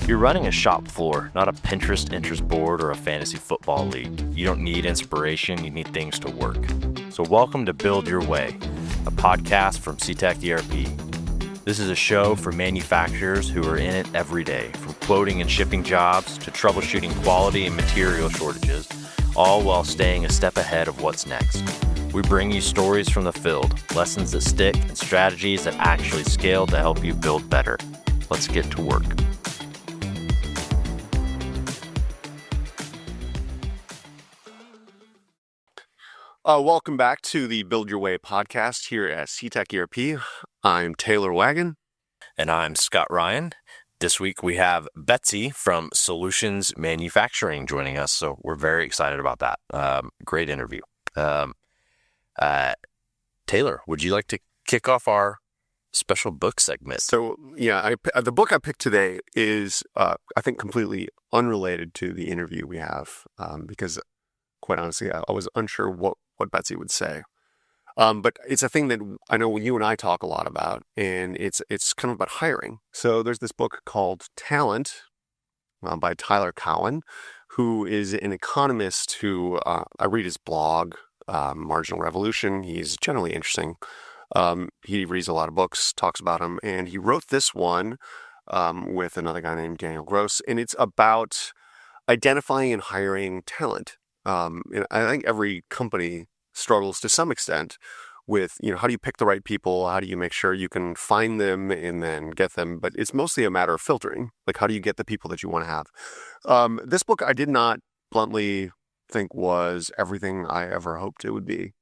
You're running a shop floor, not a Pinterest interest board or a fantasy football league. You don't need inspiration, you need things to work. So welcome to Build Your Way, a podcast from Cetec ERP. This is a show for manufacturers who are in it every day, from quoting and shipping jobs to troubleshooting quality and material shortages, all while staying a step ahead of what's next. We bring you stories from the field, lessons that stick, and strategies that actually scale to help you build better. Let's get to work. Welcome back to the Build Your Way podcast here at Cetec ERP. I'm Taylor Wagon. And I'm Scott Ryan. This week we have Betsy from Solutions Manufacturing joining us, so we're very excited about that. Great interview. Taylor, would you like to kick off our special book segment? So, the book I picked today is, I think, completely unrelated to the interview we have, because, quite honestly, I was unsure what Betsy would say. But it's a thing that I know you and I talk a lot about, and it's kind of about hiring. So there's this book called Talent by Tyler Cowen, who is an economist who I read his blog, Marginal Revolution. He's generally interesting. He reads a lot of books, talks about them, and he wrote this one with another guy named Daniel Gross, and it's about identifying and hiring talent. And I think every company struggles to some extent with, how do you pick the right people? How do you make sure you can find them and then get them? But it's mostly a matter of filtering. Like, how do you get the people that you want to have? This book I did not bluntly think was everything I ever hoped it would be.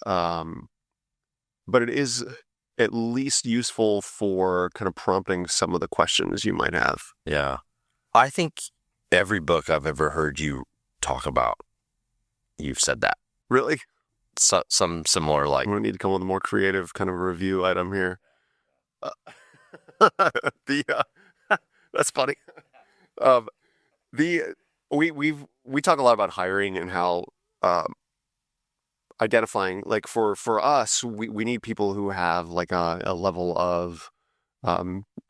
But it is at least useful for kind of prompting some of the questions you might have. Yeah. I think every book I've ever heard you talk about, you've said that. Really? Some similar, like... I'm going to need to come up with a more creative kind of review item here. That's funny. We talk a lot about hiring and how identifying, like for us, we need people who have like a level of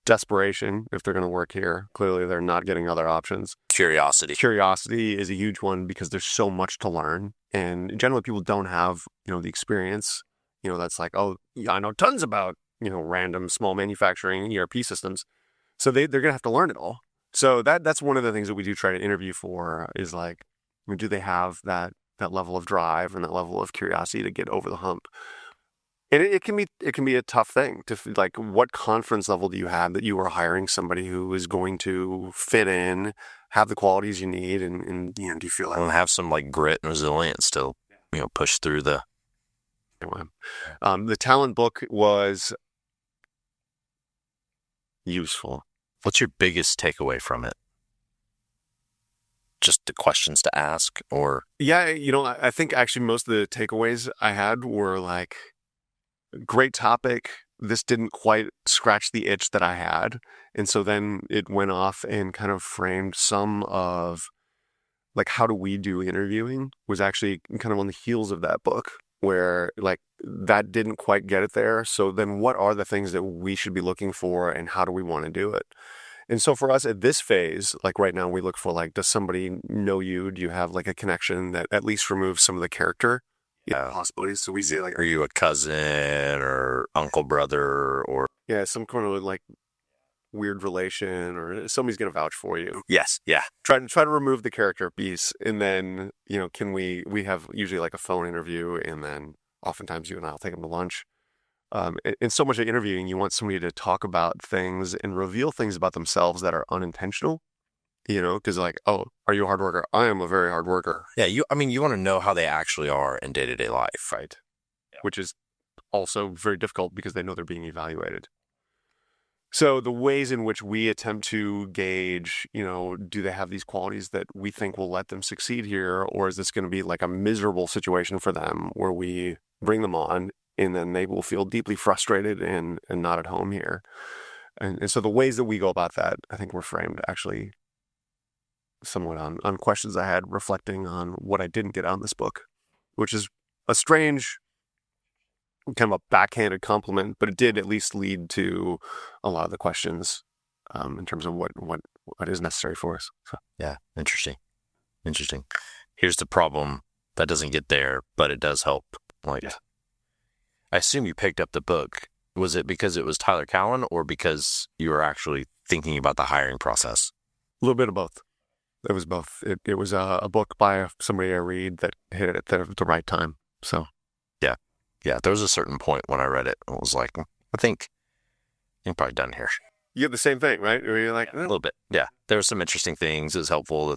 desperation if they're going to work here. Clearly, they're not getting other options. Curiosity is a huge one because there's so much to learn. And generally, people don't have, the experience, that's like, oh, yeah, I know tons about, random small manufacturing ERP systems. So they're going to have to learn it all. So that's one of the things that we do try to interview for is like, do they have that level of drive and that level of curiosity to get over the hump? And it can be a tough thing to, like, what confidence level do you have that you are hiring somebody who is going to fit in, have the qualities you need, and do you feel like... And have some, like, grit and resilience to, push through the... The Talent book was useful. What's your biggest takeaway from it? Just the questions to ask, or... Yeah, I think actually most of the takeaways I had were like... Great topic. This didn't quite scratch the itch that I had. And so then it went off and kind of framed some of like, how do we do interviewing was actually kind of on the heels of that book where like that didn't quite get it there. So then what are the things that we should be looking for and how do we want to do it? And so for us at this phase, like right now we look for like, does somebody know you? Do you have like a connection that at least removes some of the character? Yeah, possibilities. So we say like, are you a cousin or uncle, brother, or some kind of like weird relation, or somebody's gonna vouch for you. Yes, yeah. Try to remove the character piece, and then can we have usually like a phone interview, and then oftentimes you and I'll take them to lunch. And so much of interviewing, you want somebody to talk about things and reveal things about themselves that are unintentional. Because like, oh, are you a hard worker? I am a very hard worker. Yeah, you want to know how they actually are in day-to-day life, right? Yeah. Which is also very difficult because they know they're being evaluated. So the ways in which we attempt to gauge, do they have these qualities that we think will let them succeed here? Or is this going to be like a miserable situation for them where we bring them on and then they will feel deeply frustrated and not at home here? And so the ways that we go about that, I think were framed actually somewhat on questions I had reflecting on what I didn't get out in this book, which is a strange kind of a backhanded compliment, but it did at least lead to a lot of the questions in terms of what is necessary for us. So. Yeah, interesting. Here's the problem that doesn't get there, but it does help. Like, yeah. I assume you picked up the book. Was it because it was Tyler Cowen, or because you were actually thinking about the hiring process? A little bit of both. It was both. It was a book by somebody I read that hit it at the right time. So, yeah. There was a certain point when I read it, I was like, I think I'm probably done here. You get the same thing, right? Or you're like, a little bit. Yeah, there were some interesting things. It was helpful,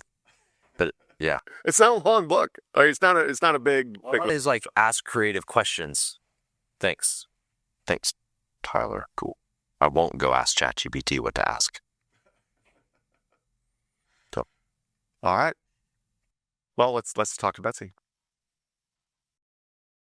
but yeah, it's not a long book. It's not a big. It's like ask creative questions. Thanks, Tyler. Cool. I won't go ask ChatGPT what to ask. So, all right. Well, let's talk to Betsy.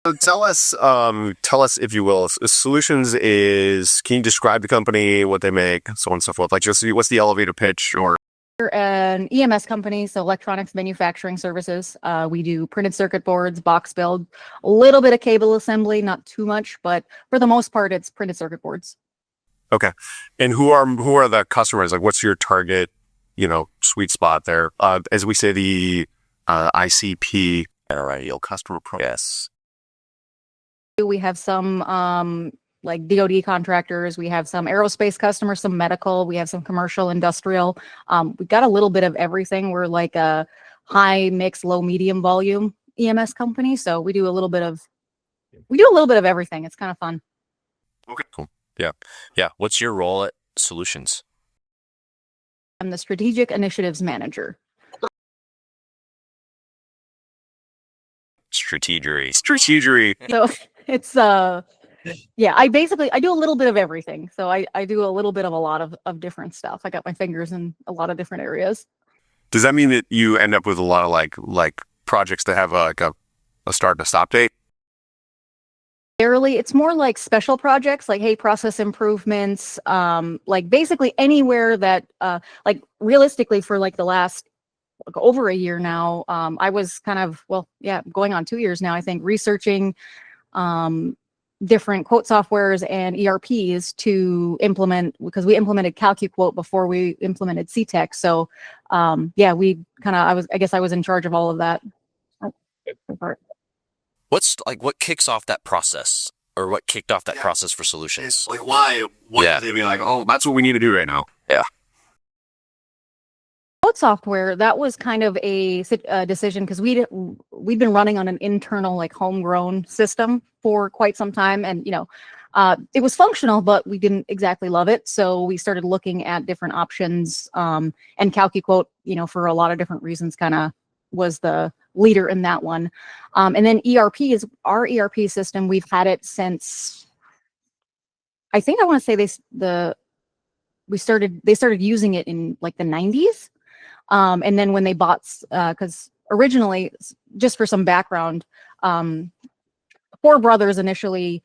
So tell us, if you will, Solutions is, can you describe the company, what they make, so on and so forth? Like, just what's the elevator pitch? Or we're an EMS company, so electronics manufacturing services. We do printed circuit boards, box build, a little bit of cable assembly, not too much, but for the most part, it's printed circuit boards. Okay, and who are the customers? Like, what's your target, sweet spot there? As we say, the ICP, our ideal customer profile. Yes. We have some like DoD contractors. We have some aerospace customers, some medical. We have some commercial, industrial. We've got a little bit of everything. We're like a high mix, low medium volume EMS company. So we do a little bit of everything. It's kind of fun. Okay, cool. Yeah. What's your role at Solutions? I'm the strategic initiatives manager. Strategery. So it's yeah, I do a little bit of everything. So I do a little bit of a lot of different stuff. I got my fingers in a lot of different areas. Does that mean that you end up with a lot of like projects that have a start and a stop date? Rarely, it's more like special projects, like, hey, process improvements, like basically anywhere that like realistically for like the last over a year now, I was kind of, going on 2 years now, I think, researching different quote softwares and ERPs to implement, because we implemented CalcuQuote before we implemented Cetec. So I guess I was in charge of all of that. What kicks off that process, or what kicked off that process for Solutions? Like, why? Did they be like, oh, that's what we need to do right now? Yeah. Quote software, that was kind of a decision, because we'd been running on an internal, like, homegrown system for quite some time, and it was functional, but we didn't exactly love it. So we started looking at different options, and CalcuQuote, for a lot of different reasons, kind of was the leader in that one. And then ERP is our ERP system. We've had it since, I think I want to say they started using it in like the 90s. And then when they bought, because originally, just for some background, four brothers initially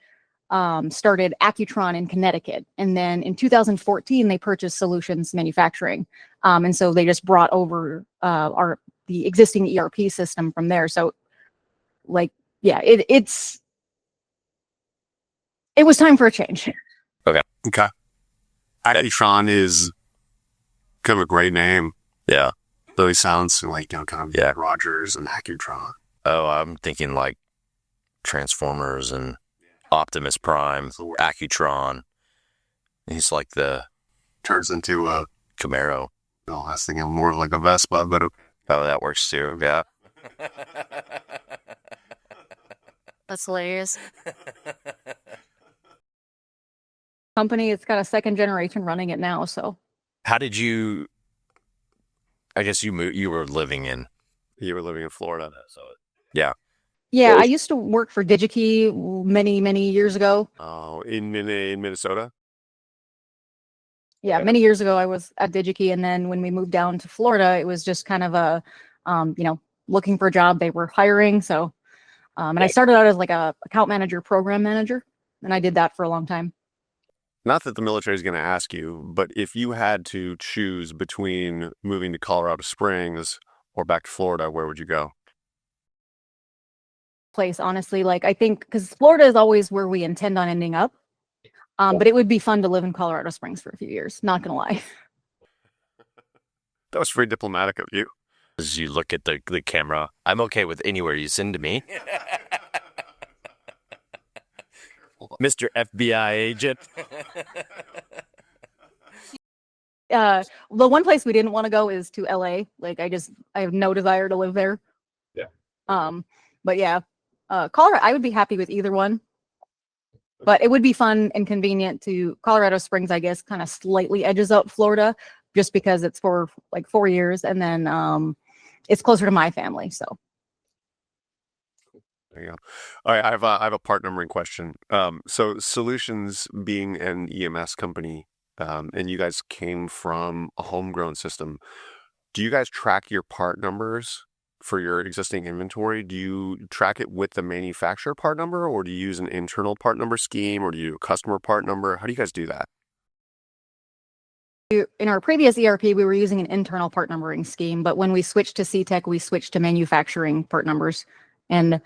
started Accutron in Connecticut. And then in 2014, they purchased Solutions Manufacturing. And so they just brought over the existing ERP system from there. So it was time for a change. Okay. Accutron is kind of a great name. Yeah. Really sounds like, kind of Rogers and Accutron. Oh, I'm thinking like Transformers and Optimus Prime, Accutron. He's like turns into a Camaro. No, I was thinking more like a Vespa, but oh, that works too. Yeah. That's hilarious. Company, it's got a second generation running it now. So how did you, I guess you were living in Florida. So yeah. Yeah, I used to work for DigiKey many, many years ago. Oh, in Minnesota? Yeah, many years ago I was at DigiKey, and then when we moved down to Florida, it was just kind of a, looking for a job. They were hiring, so, and I started out as like a account manager, program manager, and I did that for a long time. Not that the military is going to ask you, but if you had to choose between moving to Colorado Springs or back to Florida, where would you go? Place, honestly, like, I think because Florida is always where we intend on ending up, but it would be fun to live in Colorado Springs for a few years, not gonna lie. That was very diplomatic of you. As you look at the camera, I'm okay with anywhere you send me. Mr. FBI agent. The one place we didn't want to go is to LA. Like I have no desire to live there. Yeah. But yeah, Colorado, I would be happy with either one. But it would be fun and convenient to Colorado Springs, I guess, kind of slightly edges out Florida just because it's for like 4 years, and then it's closer to my family. So there you go. All right, I have a part numbering question. So Solutions being an EMS company, and you guys came from a homegrown system. Do you guys track your part numbers for your existing inventory? Do you track it with the manufacturer part number, or do you use an internal part number scheme, or do you do a customer part number? How do you guys do that? in our previous ERP, we were using an internal part numbering scheme, but when we switched to Cetec, we switched to manufacturing part numbers. And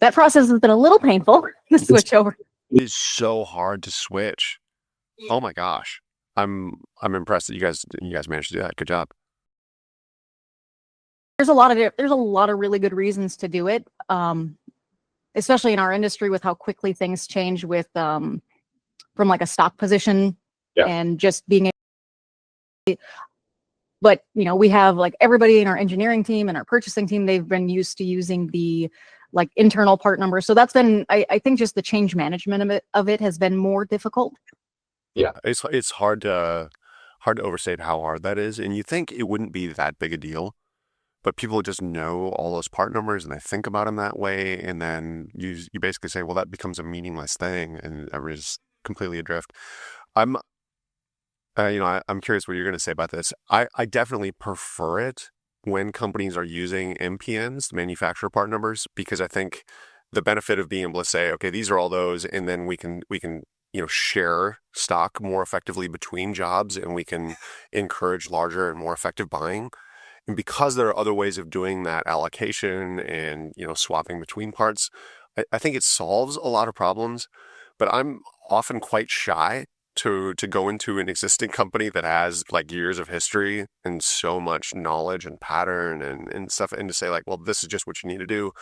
that process has been a little painful to switch over. It is so hard to switch. Oh my gosh. I'm impressed that you guys managed to do that. Good job. There's a lot of really good reasons to do it, especially in our industry with how quickly things change with from like a stock position and just being able. But we have like everybody in our engineering team and our purchasing team, they've been used to using the like internal part number. So that's been, I think just the change management of it has been more difficult. Yeah, it's hard to overstate how hard that is, and you think it wouldn't be that big a deal, but people just know all those part numbers and they think about them that way, and then you basically say, well, that becomes a meaningless thing, and everybody's completely adrift. I'm curious what you're going to say about this. I definitely prefer it when companies are using MPNs, manufacturer part numbers, because I think the benefit of being able to say, okay, these are all those, and then we can share stock more effectively between jobs, and we can encourage larger and more effective buying. And because there are other ways of doing that allocation and swapping between parts, I think it solves a lot of problems. But I'm often quite shy to go into an existing company that has like years of history and so much knowledge and pattern and stuff, and to say like, well, this is just what you need to do.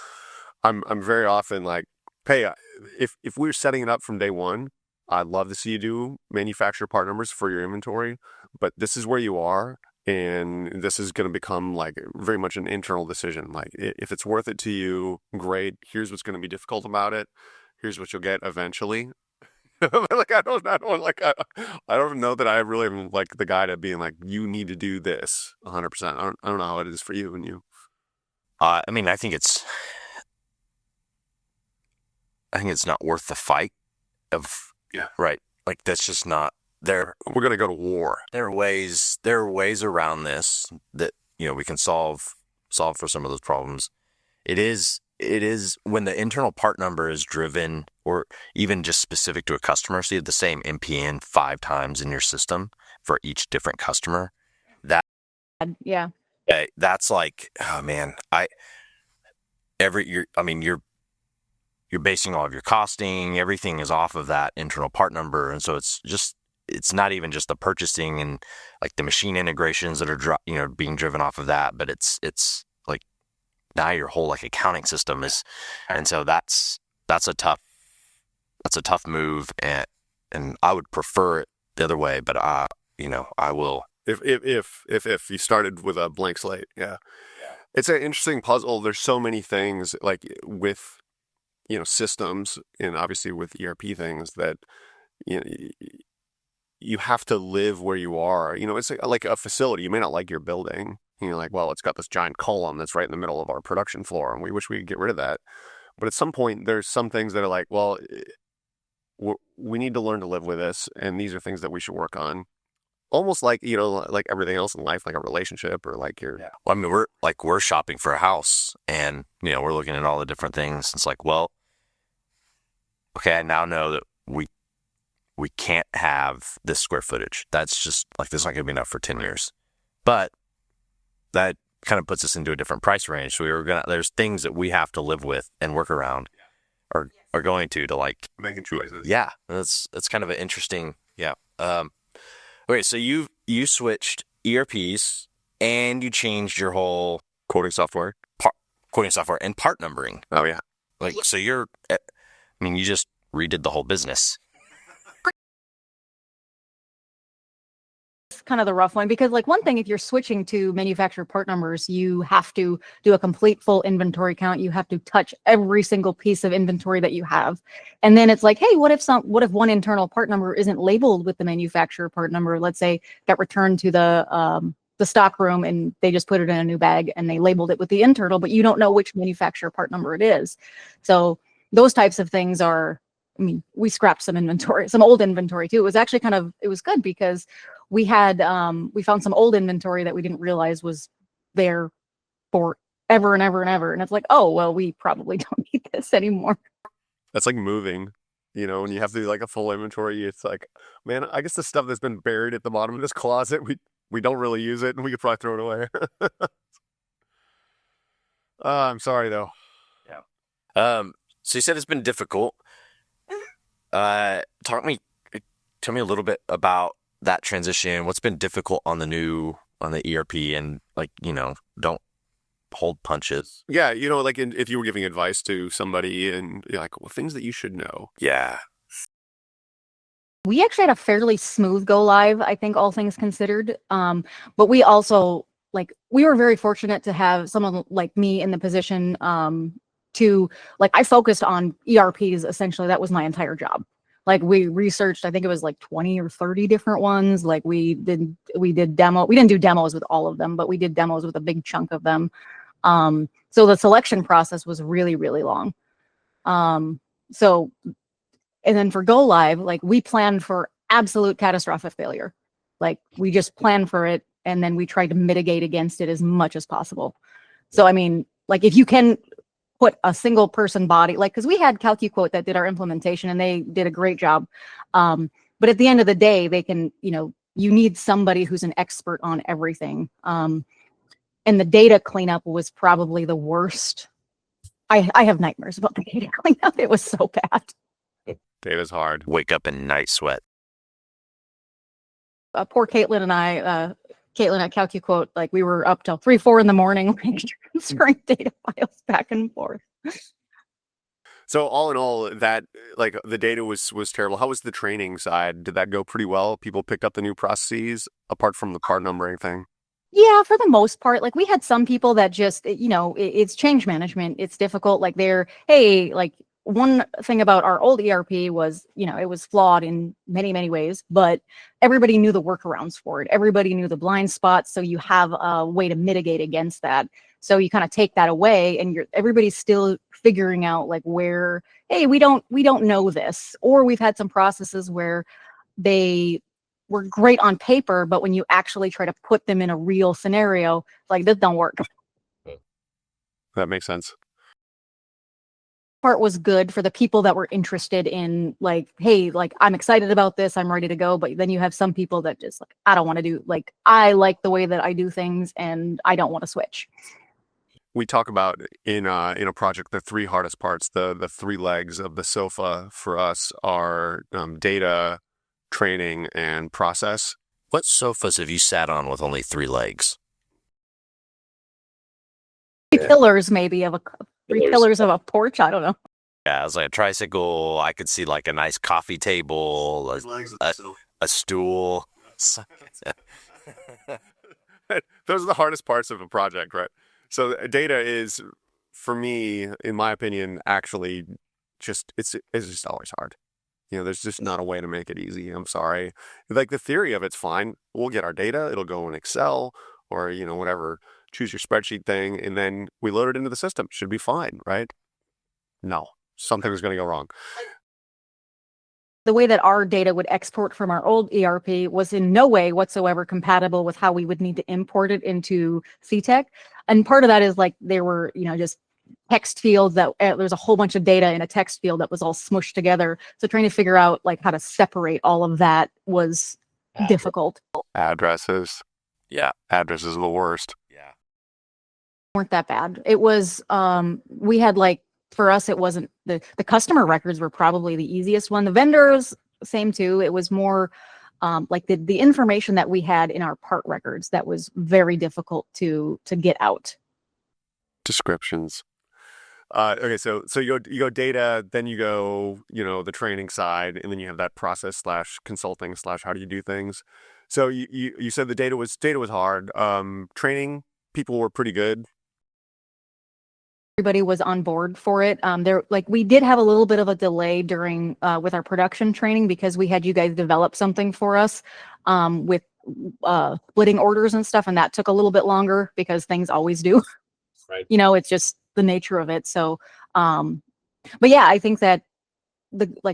I'm very often like, hey, if we're setting it up from day one, I'd love to see you do manufacturer part numbers for your inventory, but this is where you are, and this is going to become like very much an internal decision. Like, if it's worth it to you, great. Here's what's going to be difficult about it. Here's what you'll get eventually. Like I don't know that I really am like the guy to being like, you need to do this 100%. I don't know how it is for you and you. I think it's not worth the fight of. Yeah. Right. Like that's just not there. We're going to go to war. There are ways around this that, we can solve for some of those problems. It is when the internal part number is driven or even just specific to a customer. So you have the same MPN 5 times in your system for each different customer. Yeah. That's like, oh man, you're basing all of your costing, everything is off of that internal part number. And so it's not even just the purchasing and like the machine integrations that are being driven off of that, but it's like now your whole like accounting system is, and so that's a tough move, and I would prefer it the other way, but I will. If you started with a blank slate, yeah. It's an interesting puzzle. There's so many things like with systems, and obviously with ERP things that you have to live where you are. It's like a facility. You may not like your building. You're like, well, it's got this giant column that's right in the middle of our production floor, and we wish we could get rid of that. But at some point, there's some things that are like, well, we need to learn to live with this, and these are things that we should work on. Almost like, like everything else in life, like a relationship or like your... Yeah. Well, we're shopping for a house, and, we're looking at all the different things. It's like, well, okay, I now know that we can't have this square footage. That's just like, this is not going to be enough for 10 years. But that kind of puts us into a different price range. So there's things that we have to live with and work around are going to like... Making choices. Yeah. That's kind of an interesting, yeah. Okay, so you switched ERPs and you changed your whole Quoting software. quoting software and part numbering. Oh yeah. Like, so you just redid the whole business. Kind of the rough one, because like one thing, if you're switching to manufacturer part numbers, you have to do a complete full inventory count. You have to touch every single piece of inventory that you have. And then it's like, hey, what if one internal part number isn't labeled with the manufacturer part number? Let's say got returned to the stock room and they just put it in a new bag and they labeled it with the internal, but you don't know which manufacturer part number it is. So those types of things are, I mean, we scrapped some inventory, some old inventory too. It was actually it was good because we had, we found some old inventory that we didn't realize was there for ever and ever and ever. And it's like, oh, well, we probably don't need this anymore. That's like moving. When you have to do like a full inventory, it's like, man, I guess the stuff that's been buried at the bottom of this closet, we don't really use it and we could probably throw it away. I'm sorry though. Yeah. So you said it's been difficult. Tell me a little bit about that transition. What's been difficult on the ERP, and don't hold punches. Yeah, like if you were giving advice to somebody and you're like, well, things that you should know. Yeah. We actually had a fairly smooth go live, I think, all things considered. But we also we were very fortunate to have someone like me in the position to I focused on ERPs essentially. That was my entire job. We researched, I think it was 20 or 30 different ones. We did demo. We didn't do demos with all of them, but we did demos with a big chunk of them. So the selection process was really, really long. And then for go live, we planned for absolute catastrophic failure. We just planned for it, and then we tried to mitigate against it as much as possible. So, I mean, if you can put a single person body, because we had CalcuQuote that did our implementation and they did a great job. But at the end of the day, they can, you need somebody who's an expert on everything. And the data cleanup was probably the worst. I have nightmares about the data cleanup. It was so bad. Data's hard. Wake up in night sweat. Poor Caitlin and I, Caitlin at CalcuQuote, we were up till 3, 4 in the morning, transferring data files back and forth. So all in all, that the data was terrible. How was the training side? Did that go pretty well? People picked up the new processes apart from the part numbering thing? Yeah, for the most part. We had some people that just, it's change management. It's difficult. One thing about our old ERP was, it was flawed in many, many ways, but everybody knew the workarounds for it. Everybody knew the blind spots. So you have a way to mitigate against that. So you kind of take that away and everybody's still figuring out where, hey, we don't know this, or we've had some processes where they were great on paper, but when you actually try to put them in a real scenario, this don't work. That makes sense. Part was good for the people that were interested in hey, I'm excited about this, I'm ready to go. But then you have some people that just I don't want to do, I like the way that I do things and I don't want to switch. We talk about in a project, the 3 hardest parts, the 3 legs of the sofa for us are data, training, and process. What sofas have you sat on with only 3 legs? 3 pillars maybe of 3 pillars of a porch. I don't know. Yeah, it was like a tricycle. I could see a nice coffee table, a stool. Those are the hardest parts of a project, right? So data is, for me, in my opinion, actually it's just always hard. There's just not a way to make it easy. I'm sorry. The theory of it's fine. We'll get our data. It'll go in Excel or, whatever. Choose your spreadsheet thing, and then we load it into the system. Should be fine, right? No, something was going to go wrong. The way that our data would export from our old ERP was in no way whatsoever compatible with how we would need to import it into Cetec. And part of that is there were, just text fields that there's a whole bunch of data in a text field that was all smushed together. So trying to figure out how to separate all of that was difficult. Addresses. Yeah. Addresses are the worst. Yeah. Weren't that bad. It was, we had for us, it wasn't the customer records were probably the easiest one. The vendors, same too. It was more like the information that we had in our part records that was very difficult to get out. Descriptions. Okay, so you go data, then you go, the training side, and then you have that process slash consulting slash how do you do things. So you said the data was hard. Training, people were pretty good. Everybody was on board for it. We did have a little bit of a delay during with our production training because we had you guys develop something for us with splitting orders and stuff, and that took a little bit longer because things always do. Right. It's just the nature of it. So, but yeah, I think that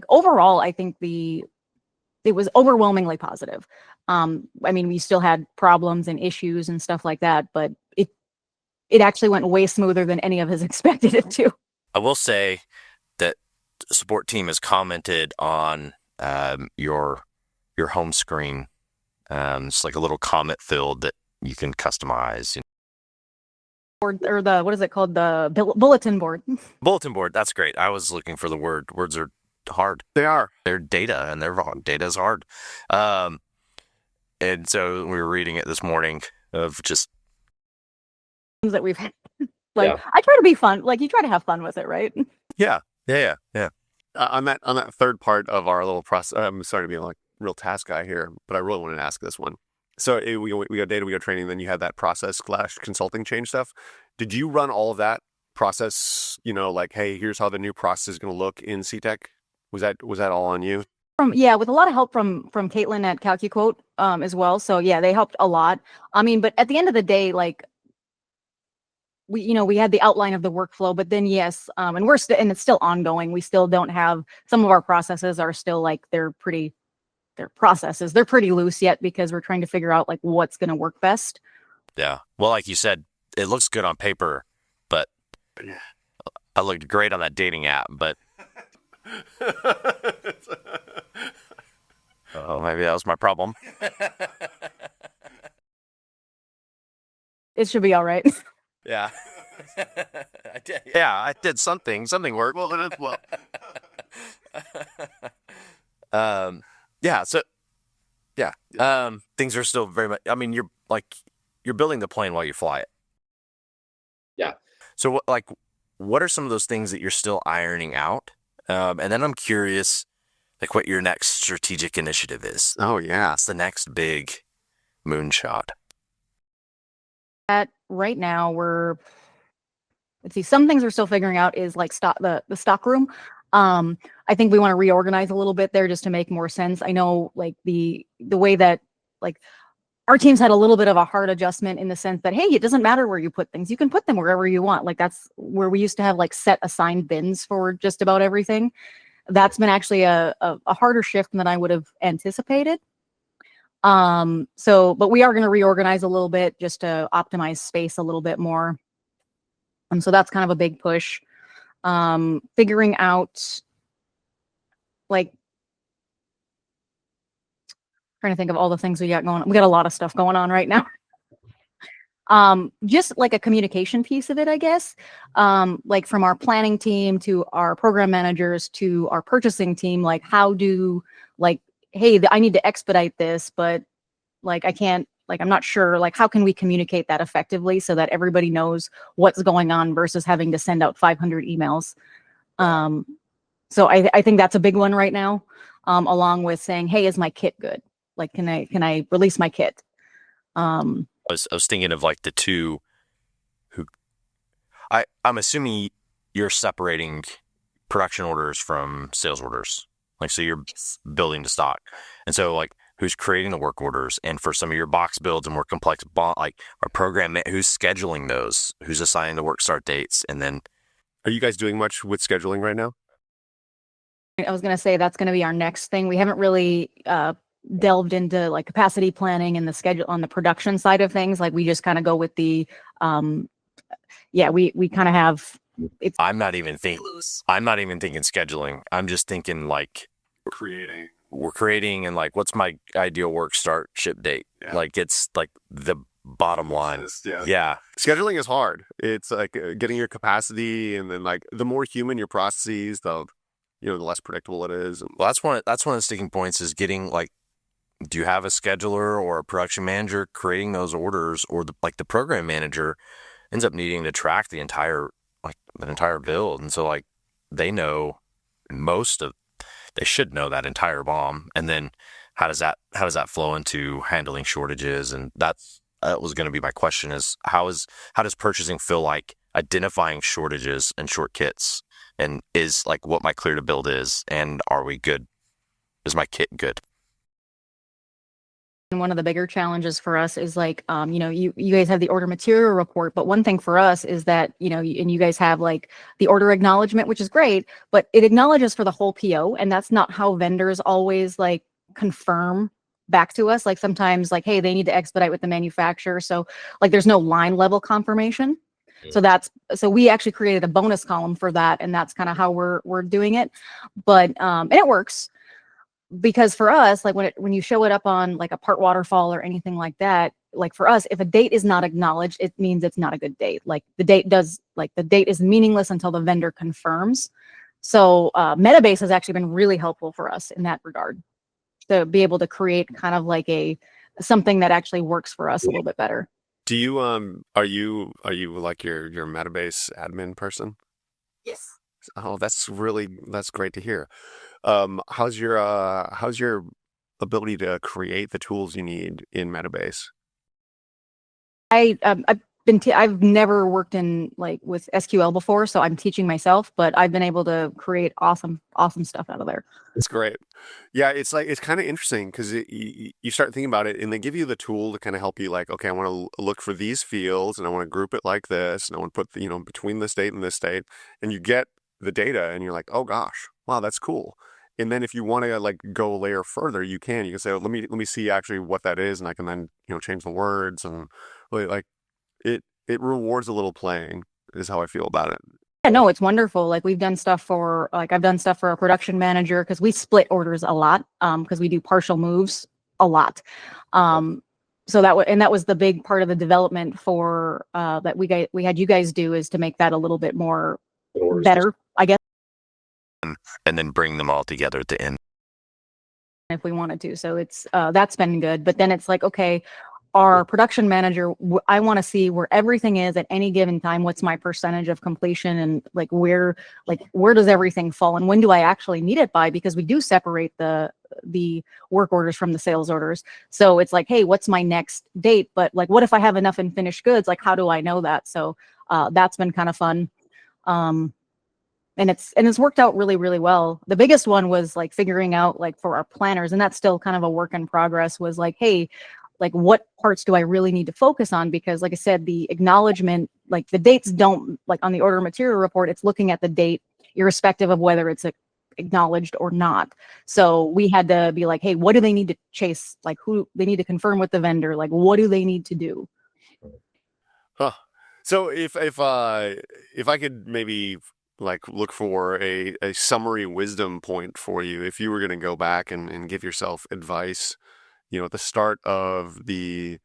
overall, I think it was overwhelmingly positive. I mean, we still had problems and issues and stuff like that, but it actually went way smoother than any of us expected it to. I will say that the support team has commented on your home screen. It's like a little comment field that you can customize. Board, or what is it called? The bulletin board. Bulletin board. That's great. I was looking for the word. Words are hard. They are. They're data, and data is hard. And so we were reading it this morning of just that we've had. I try to be fun. You try to have fun with it, right? Yeah. On that third part of our little process, I'm sorry to be like real task guy here, but I really wanted to ask this one. So we got data, we got training, then you had that process / consulting change stuff. Did you run all of that process? Hey, here's how the new process is going to look in Cetec. Was that all on you? With a lot of help from Caitlin at CalcuQuote as well. So yeah, they helped a lot. I mean, but at the end of the day, we had the outline of the workflow, but then yes, and and it's still ongoing. We still don't have, some of our processes are still they're processes. They're pretty loose yet because we're trying to figure out what's going to work best. Yeah. Well, like you said, it looks good on paper, but I looked great on that dating app, but oh, maybe that was my problem. It should be all right. Yeah. I did. Yeah, I did something worked. Yeah. So, yeah. Things are still very much. I mean, you're building the plane while you fly it. Yeah. So, what are some of those things that you're still ironing out? And then I'm curious, what your next strategic initiative is. Oh yeah, it's the next big moonshot. Right now, let's see. Some things we're still figuring out is the stock room. I think we want to reorganize a little bit there just to make more sense. I know the way that our teams had a little bit of a hard adjustment in the sense that, hey, it doesn't matter where you put things. You can put them wherever you want. That's where we used to have set assigned bins for just about everything. That's been actually a harder shift than I would have anticipated. But we are going to reorganize a little bit just to optimize space a little bit more. And so that's kind of a big push. Figuring out trying to think of all the things we got going on. We got a lot of stuff going on right now. Just a communication piece of it, I guess. From our planning team to our program managers to our purchasing team, how do hey, I need to expedite this, but I can't, I'm not sure, how can we communicate that effectively so that everybody knows what's going on versus having to send out 500 emails. So I think that's a big one right now, along with saying, hey, is my kit good? Can I release my kit? I was thinking of the two who I'm assuming you're separating production orders from sales orders. So you're building to stock. And so who's creating the work orders? And for some of your box builds and more complex, our program, who's scheduling those? Who's assigning the work start dates? And then, are you guys doing much with scheduling right now? I was going to say that's going to be our next thing. We haven't really delved into capacity planning and the schedule on the production side of things. We just kind of go with the, we kind of have. I'm not even thinking scheduling. I'm just thinking we're creating and what's my ideal work start ship date. Yeah. It's the bottom line. Yeah. Scheduling is hard. It's getting your capacity, and then the more human your processes, the less predictable it is. Well, that's one of the sticking points is getting do you have a scheduler or a production manager creating those orders, or the program manager ends up needing to track the entire build, and so like they know most of they should know that entire BOM, and then how does that flow into handling shortages? And that was going to be my question: is how does purchasing feel like identifying shortages and short kits, and is like what my clear to build is, and are we good? Is my kit good? And one of the bigger challenges for us is like, you guys have the order material report, but one thing for us is that, and you guys have like the order acknowledgement, which is great, but it acknowledges for the whole PO. And that's not how vendors always like confirm back to us. Like sometimes like, hey, they need to expedite with the manufacturer. So like there's no line level confirmation. So we actually created a bonus column for that. And that's kind of how we're doing it. But, and it works. Because for us, like when you show it up on like a part waterfall or anything like that, like for us, if a date is not acknowledged, it means it's not a good date. Like the date is meaningless until the vendor confirms. So Metabase has actually been really helpful for us in that regard, to be able to create kind of like something that actually works for us a little bit better. Do you are you like your Metabase admin person? Yes. Oh, that's great to hear. How's your ability to create the tools you need in Metabase? I've never worked in like with SQL before, so I'm teaching myself, but I've been able to create awesome stuff out of there. It's great. Yeah, it's kind of interesting because you start thinking about it, and they give you the tool to kind of help you. Like, okay, I want to look for these fields, and I want to group it like this, and I want to put between this date and this date, and you get the data, and you're like, oh gosh, wow, that's cool. And then if you want to like go a layer further, you can say, oh, let me see actually what that is, and I can then change the words, and really like it rewards a little playing is how I feel about it. Yeah, no, it's wonderful. Like I've done stuff for a production manager because we split orders a lot, because we do partial moves a lot. So that was the big part of the development for that we had you guys do, is to make that a little bit more better, I guess. And then bring them all together at the end. If we wanted to. So it's that's been good. But then it's like, okay, our production manager, I want to see where everything is at any given time. What's my percentage of completion, and like where does everything fall, and when do I actually need it by? Because we do separate the work orders from the sales orders. So it's like, hey, what's my next date? But like, what if I have enough in finished goods? Like, how do I know that? So that's been kind of fun. And it's worked out really, really well. The biggest one was like figuring out like for our planners, and that's still kind of a work in progress, was like, hey, like what parts do I really need to focus on? Because like I said, the acknowledgement, like the dates don't, like on the order material report, it's looking at the date irrespective of whether it's acknowledged or not. So we had to be like, hey, what do they need to chase? Like who they need to confirm with the vendor? Like what do they need to do? Huh. So if I could maybe like look for a summary wisdom point for you, if you were going to go back and give yourself advice, at the start of the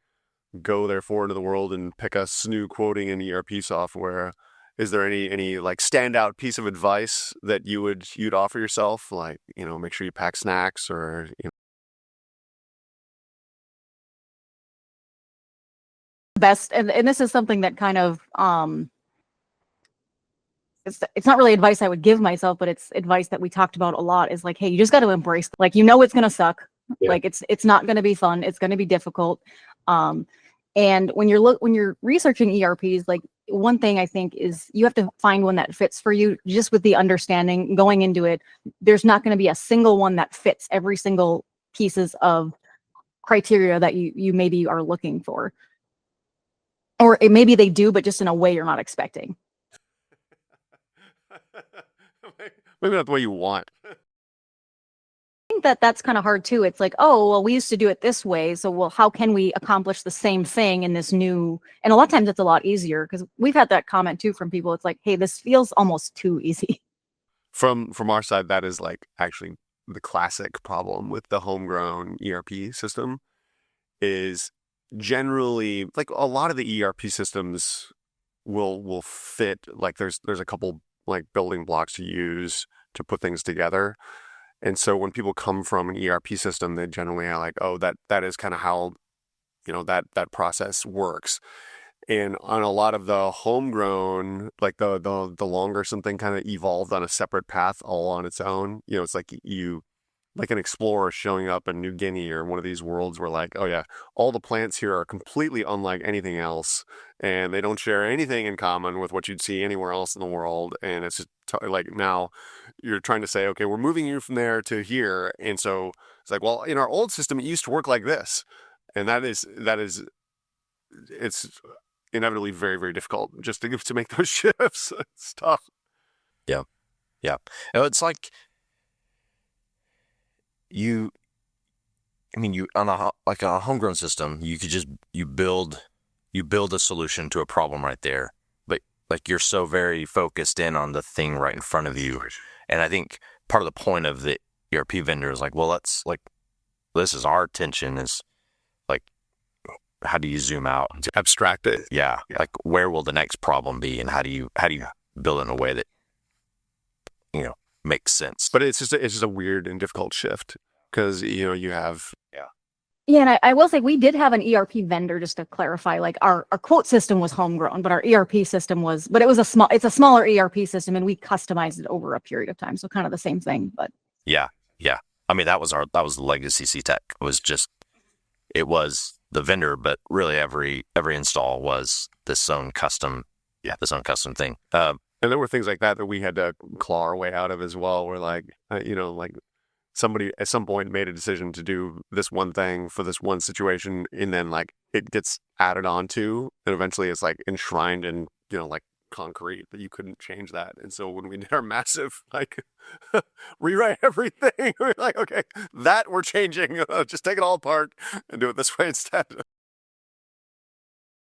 go therefore into the world and pick a new quoting and ERP software, is there any like standout piece of advice that you'd offer yourself? Like, make sure you pack snacks, or Best, and this is something that kind of it's not really advice I would give myself, but it's advice that we talked about a lot, is like, hey, you just got to embrace, like, it's going to suck. Yeah. Like it's not going to be fun. It's going to be difficult. And when you're researching ERPs, like one thing I think is you have to find one that fits for you, just with the understanding going into it. There's not going to be a single one that fits every single pieces of criteria that you maybe are looking for. Or maybe they do, but just in a way you're not expecting. Maybe not the way you want. I think that's kind of hard too. It's like, oh, well, we used to do it this way. So, well, how can we accomplish the same thing in this new? And a lot of times it's a lot easier, because we've had that comment too from people. It's like, hey, this feels almost too easy. From our side, that is like actually the classic problem with the homegrown ERP system, is generally like a lot of the ERP systems will fit, like there's a couple like building blocks to use to put things together, And so when people come from an ERP system, they generally are like, oh, that is kind of how, that process works. And on a lot of the homegrown, like the longer something kind of evolved on a separate path all on its own, it's like like an explorer showing up in New Guinea or one of these worlds where like, oh yeah, all the plants here are completely unlike anything else, and they don't share anything in common with what you'd see anywhere else in the world. And it's just like now you're trying to say, okay, we're moving you from there to here. And so it's like, well, in our old system, it used to work like this. And it's inevitably very, very difficult just to make those shifts. It's tough. Yeah. Yeah. It's like you on a homegrown system, you could just you build a solution to a problem right there, but like you're so very focused in on the thing right in front of you. And I think part of the point of the ERP vendor is like, well, let's like, this is our attention is like, how do you zoom out to abstract it? Yeah, like where will the next problem be, and how do you build it in a way that makes sense? But it's just a weird and difficult shift. Because, you have... Yeah, and I will say we did have an ERP vendor, just to clarify, like our quote system was homegrown, but our ERP system but it's a smaller ERP system, and we customized it over a period of time. So kind of the same thing, but... Yeah. I mean, that was the legacy Cetec. It was the vendor, but really every install was this own custom thing. And there were things like that we had to claw our way out of as well, where like, like... somebody at some point made a decision to do this one thing for this one situation, and then like it gets added on to, and eventually it's like enshrined in, like concrete that you couldn't change that. And so when we did our massive like rewrite everything, we're like, okay, that we're changing, just take it all apart and do it this way instead.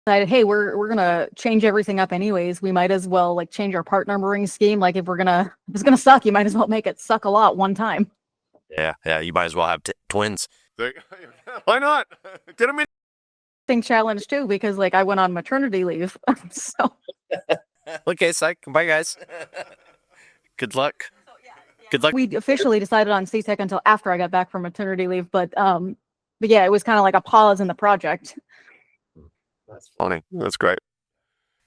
Decided, hey, we're gonna change everything up anyways. We might as well like change our part numbering scheme. Like if it's gonna suck, you might as well make it suck a lot one time. Yeah. You might as well have twins. Why not? Get them in. Challenge too, because like I went on maternity leave, so. Okay, psych. Bye, guys. Good luck. Good luck. We officially decided on Cetec until after I got back from maternity leave, but yeah, it was kind of like a pause in the project. That's funny. That's great.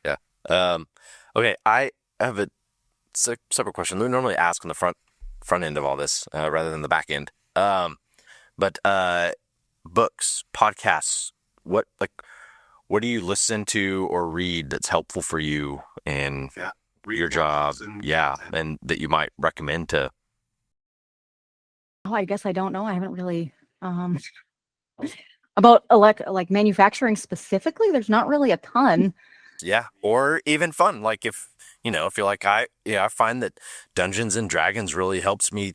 Yeah. Okay, I have a separate question. We normally ask on the front end of all this rather than the back end. But books, podcasts, what do you listen to or read that's helpful for you in your job? And that you might recommend to. Oh, I guess I don't know. I haven't really about like manufacturing specifically. There's not really a ton. Yeah, or even fun. Like if you're like I find that Dungeons and Dragons really helps me,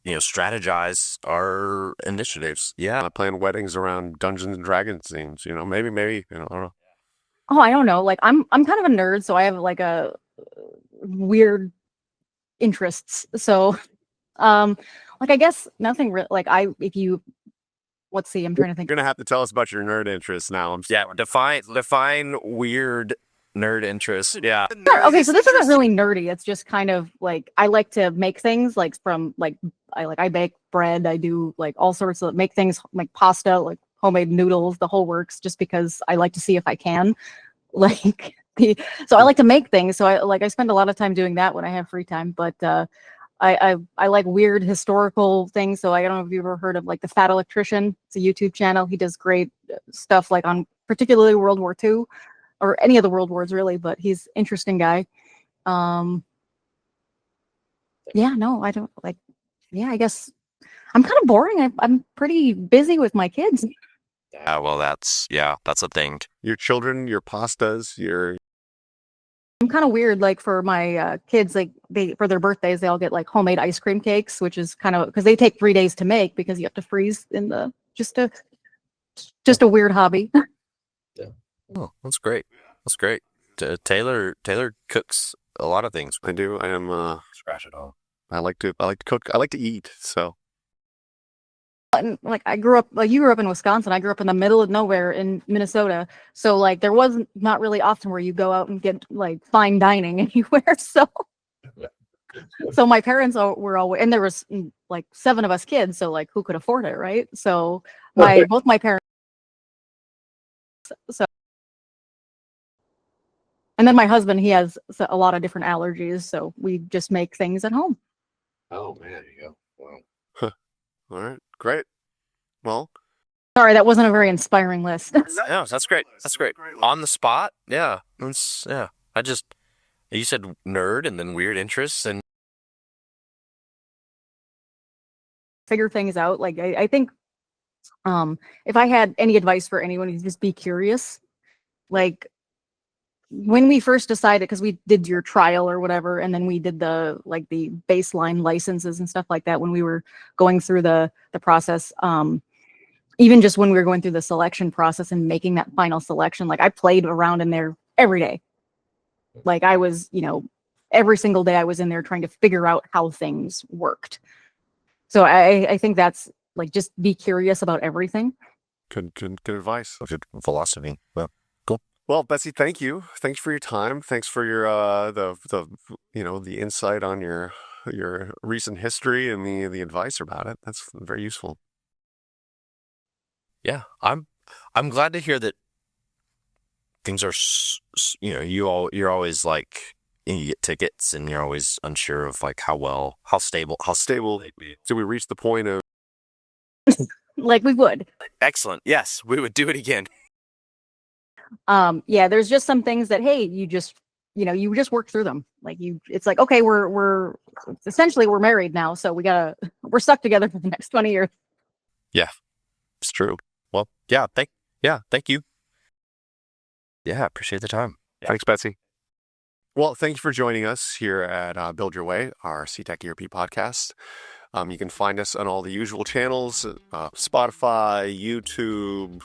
strategize our initiatives. Yeah, I plan weddings around Dungeons and Dragons themes. Maybe I don't know. Oh, I don't know. Like I'm kind of a nerd, so I have like a weird interests. So, like I guess nothing really. Like let's see. I'm trying to think. You're gonna have to tell us about your nerd interests now. Define weird nerd interest. Yeah. Okay, so this isn't really nerdy. It's just kind of like I like to make things like I bake bread. I do like all sorts of make things like pasta, like homemade noodles, the whole works, just because I like to see if I can. So I like to make things. So I spend a lot of time doing that when I have free time. But I like weird historical things. So I don't know if you've ever heard of like the Fat Electrician. It's a YouTube channel. He does great stuff like on particularly World War II. Or any of the world wars really, but he's an interesting guy. I don't like. Yeah, I guess I'm kind of boring. I'm pretty busy with my kids. Yeah, well, that's a thing. Your children, your pastas, I'm kind of weird. Like for my kids, like for their birthdays, they all get like homemade ice cream cakes, which is kind of because they take 3 days to make because you have to freeze in the just a weird hobby. Yeah. Oh, that's great. Taylor cooks a lot of things. I do. I am scratch it all. I like to cook. I like to eat. So, and, like I grew up, like you grew up in Wisconsin. I grew up in the middle of nowhere in Minnesota. So like there wasn't not really often where you go out and get like fine dining anywhere. So So my parents were always, and there was like 7 of us kids, so like who could afford it, right? So both my parents, so, and then my husband, he has a lot of different allergies, so we just make things at home. Oh man, there you go. Wow. All right, great. Well, Sorry, that wasn't a very inspiring list. No, that's great. That's great. On the spot. Yeah. Yeah. You said nerd and then weird interests and Figure things out. Like I think if I had any advice for anyone, is just be curious. Like when we first decided, because we did your trial or whatever, and then we did the baseline licenses and stuff like that when we were going through the process. Even just when we were going through the selection process and making that final selection, like I played around in there every day. Like I was, every single day I was in there trying to figure out how things worked. So I think that's like, just be curious about everything. good advice. good philosophy. Well, Well, Betsy, thank you. Thanks for your time. Thanks for your the insight on your recent history and the advice about it. That's very useful. yeah, I'm glad to hear that things are, you're always like, you get tickets and you're always unsure of like how stable they'd be. So we reached the point of Like we would. Excellent. Yes, we would do it again. Yeah, there's just some things that, hey, you just work through them. Like it's like, okay, we're essentially we're married now, so we're stuck together for the next 20 years. Yeah, it's true. Well, yeah, thank you. Yeah, appreciate the time. Thanks, Betsy. Well, thank you for joining us here at Build Your Way, our Cetec ERP podcast. You can find us on all the usual channels, Spotify, YouTube,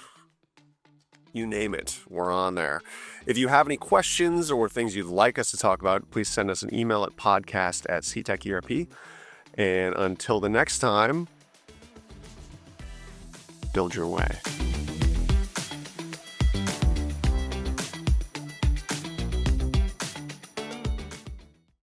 you name it, we're on there. If you have any questions or things you'd like us to talk about, please send us an email at podcast@cetec.erp. And until the next time, build your way.